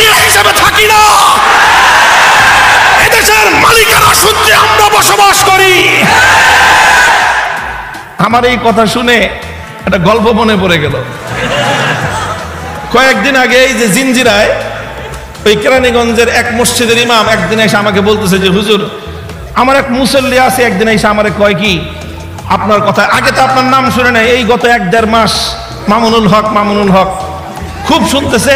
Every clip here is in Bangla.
ভাড়াটিয়া হিসেবে থাকি না, এদেশের মালিকানা সূত্রে আমরা বসবাস করি। আমার এই কথা শুনে একটা গল্প মনে পড়ে গেল। কয়েকদিন আগে এই যে জিঞ্জিরায় ওই কেরানীগঞ্জের এক মসজিদের ইমাম একদিন এসে আমাকে বলতেছে যে হুজুর, আমার এক মুসল্লি আছে, একদিন এসে আমারে কয় কি আপনার কথা, আগে তো আপনার নাম শুনে নাই, এই গত 1-1.5 মাস মামুনুল হক মামুনুল হক খুব শুনতেছে।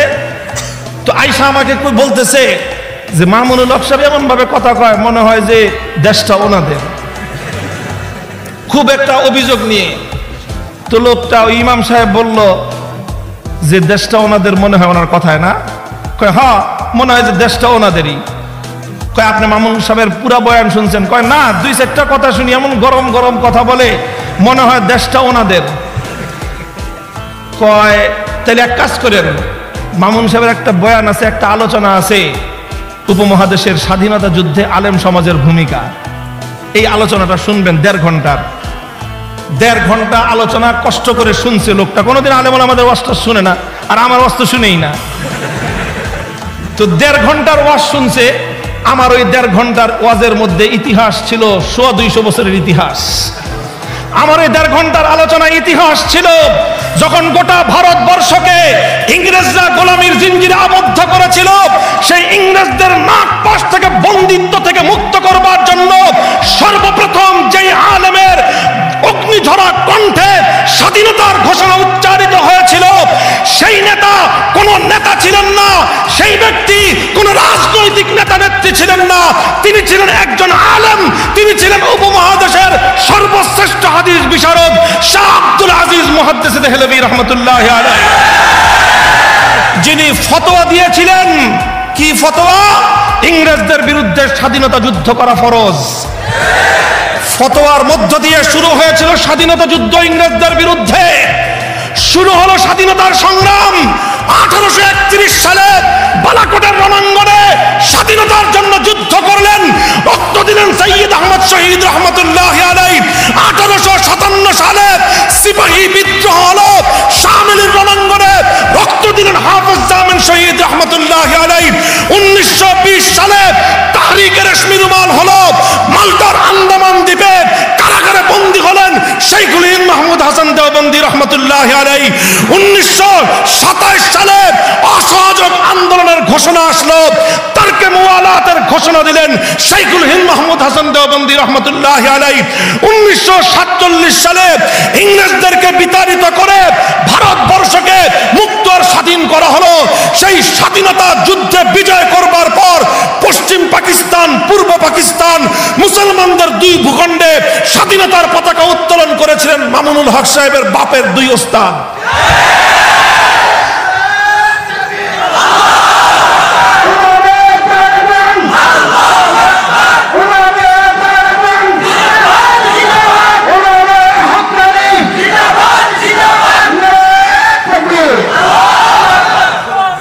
তো আইসা আমাকে বলতেছে যে মামুনুল হক সাহেব এমন ভাবে কথা কয় মনে হয় যে দেশটা ওনাদের, খুব একটা অভিযোগ নিয়ে। তো লোকটা ওই ইমাম সাহেব বলল যে দেশটা ওনাদের মনে হয় ওনার কথায় না? কয় হ্যাঁ মনে হয় যে দেশটা ওনাদেরই। কয় আপনি মামুনুল সাহেবের পুরা বয়ান শুনছেন? কয় না, 2-4টা কথা শুনি, এমন গরম গরম কথা বলে মনে হয় দেশটা ওনাদের। কয় তাহলে এক কাজ করেন, মামুন সাহেবের একটা বয়ান আছে, একটা আলোচনা আছে উপমহাদেশের স্বাধীনতা যুদ্ধে আলেম সমাজের ভূমিকা, এই আলোচনাটা শুনবেন 1.5 ঘন্টার। 1.5 ঘন্টা আলোচনা কষ্ট করে শুনছে লোকটা, কোনোদিন আলেম আমাদের ওয়াজটা শুনে না, আর আমার ওয়াজ তো শুনেই না। তো 1.5 ঘন্টার ওয়াজ শুনছে। আমার ওই 1.5 ঘন্টার ওয়াজের মধ্যে ইতিহাস ছিল 200 বছরের ইতিহাস। আমার এই 1.5 ঘন্টার আলোচনা ইতিহাস ছিল যখন গোটা ভারতবর্ষকে ইংরেজরা গোলামীর জিঞ্জিরে আবদ্ধ করেছিল, সেই ইংরেজদের নাক পাশ থেকে বন্দিত্ব থেকে মুক্ত করবার জন্য সর্বপ্রথম যেই আলেমের অগ্নিঝরা কণ্ঠে স্বাধীনতার ঘোষণা উচ্চারিত হয়েছিল, সেই নেতা কোন নেতা ছিলেন না, সেই ব্যক্তি কোন রাজনৈতিক নেতা নেত্রী ছিলেন না, তিনি ছিলেন একজন আলেম, তিনি ছিলেন উপমহাদেশের সর্বশ্রেষ্ঠ হাদিস বিশারদ শাহ আব্দুল আজিজ মুহাদ্দিস দেহলভী রাহমাতুল্লাহি আলাইহি, যিনি ফতোয়া দিয়েছিলেন। কি ফতোয়া? ইংরেজদের বিরুদ্ধে স্বাধীনতা যুদ্ধ করা ফরজ। ফতোয়ার মধ্য দিয়ে শুরু হয়েছিল স্বাধীনতা যুদ্ধ ইংরেজদের বিরুদ্ধে। শুরু হলো স্বাধীনতার সংগ্রাম। 1831 সালে বালাকোটের রণাঙ্গনে স্বাধীনতার জন্য যুদ্ধ করলেন, রক্ত দিলেন সৈয়দ আহমদ শহীদ রহমতুল্লাহি আলাইহি। 1857 সালে সিপাহী বিদ্রোহ হলো, শামিলের রণাঙ্গনে রক্ত দিলেন হাফেজ জামিন শহীদ রহমতুল্লাহি আলাইহি। 1920 সালে তাহরিকে রেশমি রুমাল হলো, মালটার আন্দামান দ্বীপে কারাগারে বন্দী হলেন শাইখুল হিন্দ মাহমুদ হাসান দেওবন্দি রহমতুল্লাহি আলাইহি। 1927 সালে অসহযোগ আন্দোলনের ঘোষণা আসলো, তারকে মুওয়ালাতের ঘোষণা দিলেন শাইখুল হিন্দ মাহমুদ হাসান দেওবন্দি রহমতুল্লাহি আলাইহি। 1947 সালে ইংরেজদেরকে বিতাড়িত করে ভারতবর্ষকে মুক্ত আর স্বাধীন করা হলো। সেই স্বাধীনতা যুদ্ধে বিজয় করবার পর পশ্চিম পাকিস্তান, পূর্ব পাকিস্তান, মুসলমানদের 2 ভূখণ্ডে স্বাধীনতার পতাকা উত্তোলন করেছিলেন মামুনুল হক সাহেবের বাপের 2 ওস্তাদ।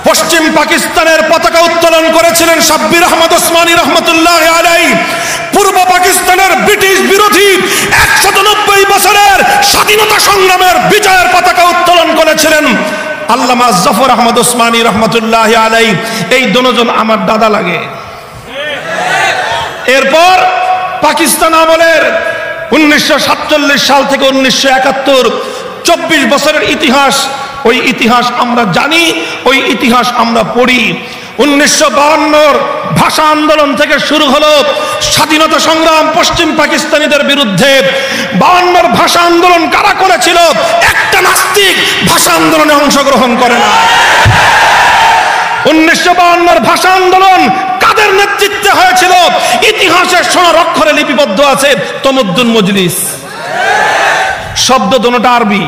পশ্চিম পাকিস্তানের পতাকা উত্তোলন করেছিলেন শাব্বির আহমদ ওসমানী রহমতুল্লাহি আলাইহি। পূর্ব পাকিস্তানের ব্রিটিশ বিরোধী 190 বছরের স্বাধীনতা সংগ্রামের বিজয়ের পতাকা উত্তোলন করেছিলেন আল্লামা জাফর আহমদ ওসমানী রহমতুল্লাহি আলাইহি। এই দুজন আমার দাদা লাগে। এরপর পাকিস্তান আমলের 1947 সাল থেকে 1971 24 বছরের ইতিহাস, ওই ইতিহাস আমরা জানি, ওই ইতিহাস আমরা পড়ি। 1952 ভাষা আন্দোলন থেকে শুরু হলো স্বাধীনতা সংগ্রাম পশ্চিম পাকিস্তানিদের বিরুদ্ধে। 52 ভাষা আন্দোলন কারা করেছিল? একটা নাস্তিক ভাষা আন্দোলনে অংশগ্রহণ করে না। 1952 ভাষা আন্দোলন কাদের নেতৃত্বে হয়েছিল? ইতিহাসের সোনার অক্ষরে লিপিবদ্ধ আছে তমদ্দুন মজলিস। শব্দ দোনোটা আরবি,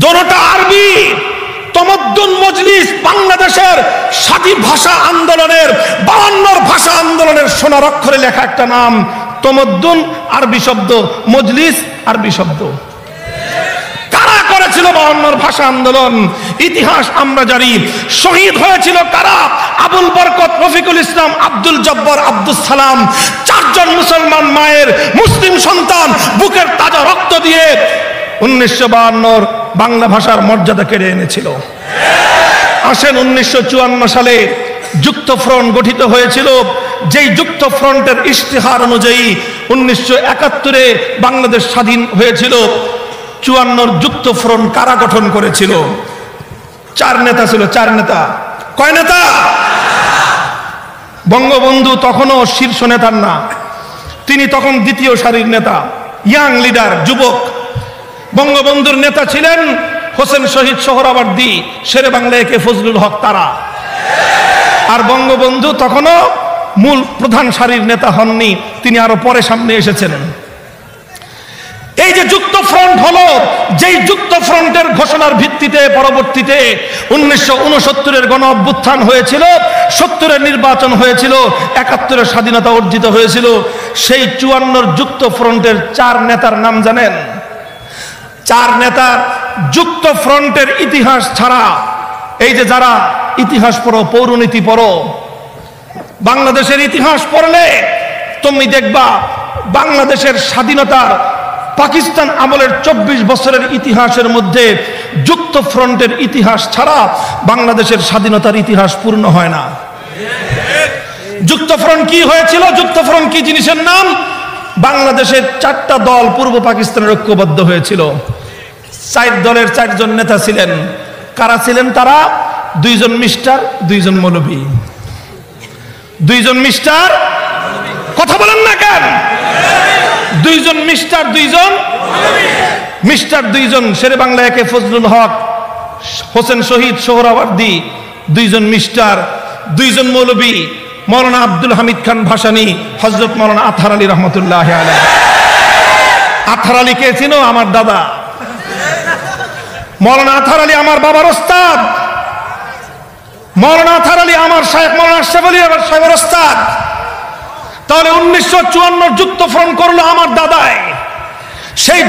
দোনোটা আরবি। তমদ্দুন মজলিস বাংলাদেশের স্বাধীন ভাষা আন্দোলনের 52 ভাষা আন্দোলনের সোনার অক্ষরে লেখা একটা নাম। তমদ্দুন আরবি শব্দ, মজলিস আরবি শব্দ। কারা করেছিল 52 ভাষা আন্দোলন? ইতিহাস আমরা জানি। শহীদ হয়েছিল কারা? আবুল বরকত, রফিকুল ইসলাম, আব্দুল জব্বার, আব্দুল সালাম, 4 জন মুসলমান মায়ের মুসলিম সন্তান বুকের তাজা রক্ত দিয়ে 1952 বাংলা ভাষার মর্যাদা কেড়ে এনেছিল। আসেন 1954 সালে যুক্ত ফ্রন্ট গঠিত হয়েছিল, যেই যুক্ত ফ্রন্টের ইশতেহার অনুযায়ী 1971-এ বাংলাদেশ স্বাধীন হয়েছিল। 54 যুক্ত ফ্রন্ট কারা গঠন করেছিল? 4 নেতা ছিল। 4 নেতা। কয় নেতা? বঙ্গবন্ধু তখনও শীর্ষ নেতার না, তিনি তখন দ্বিতীয় সারির নেতা, ইয়াং লিডার, যুবক। বঙ্গবন্ধুর নেতা ছিলেন হোসেন শহীদ সোহরাওয়ার্দী, শেরে বাংলা একে ফজলুল হক, তারা। আর বঙ্গবন্ধু তখনও মূল প্রধান সারির নেতা হননি, তিনি আরো পরে সামনে এসেছেন। এই যে যুক্ত ফ্রন্ট হলো, যেই যুক্ত ফ্রন্টের ঘোষণার ভিত্তিতে পরবর্তীতে 1969-এর গণ অভ্যুত্থান হয়েছিল, 70-এর নির্বাচন হয়েছিল, 71-এর স্বাধীনতা অর্জিত হয়েছিল। সেই 54 যুক্ত ফ্রন্টের 4 নেতার নাম জানেন? 4 নেতার যুক্ত ফ্রন্টের ইতিহাস ছাড়া, এই যে যারা ইতিহাস পড়ো, পৌরনীতি পড়ো, বাংলাদেশের ইতিহাস পড়লে তুমি দেখবা বাংলাদেশের স্বাধীনতার পাকিস্তান আমলের 24 বছরের ইতিহাসের মধ্যে যুক্ত ফ্রন্টের ইতিহাস ছাড়া বাংলাদেশের স্বাধীনতার ইতিহাস পূর্ণ হয় না। যুক্ত ফ্রন্ট কি হয়েছিল? যুক্ত ফ্রন্ট কি জিনিসের নাম? বাংলাদেশের 4টা দল পূর্ব পাকিস্তানের ঐক্যবদ্ধ হয়েছিল। 4 দলের 4 জন নেতা ছিলেন। কারা ছিলেন তারা? 2 জন মিস্টার, 2 জন মৌলভী। 2 জন মিস্টার, কথা বলেন না কেন? 2 জন মিস্টার, 2 জন মিস্টার, 2 জন শেরে বাংলা একে ফজলুল হক, হোসেন শহীদ সোহরাওয়ার্দী। 2 জন মিস্টার, 2 জন মৌলভী, মৌলানা আব্দুল হামিদ খান ভাসানী, হযরত মৌলানা আতহার আলী রহমতুল্লাহ আলাইহি। আতহার আলী কে চিনো? আমার দাদা। মৌলানা আতহার আলী আমার বাবার ওস্তাদ। মৌলানা আতহার আলী আমার শায়েখ মৌলানা আশরাফ আলী সাহেবের ওস্তাদ। তাহলে 1954 যুক্ত ফ্রন্ট করলো আমার দাদাই। সেই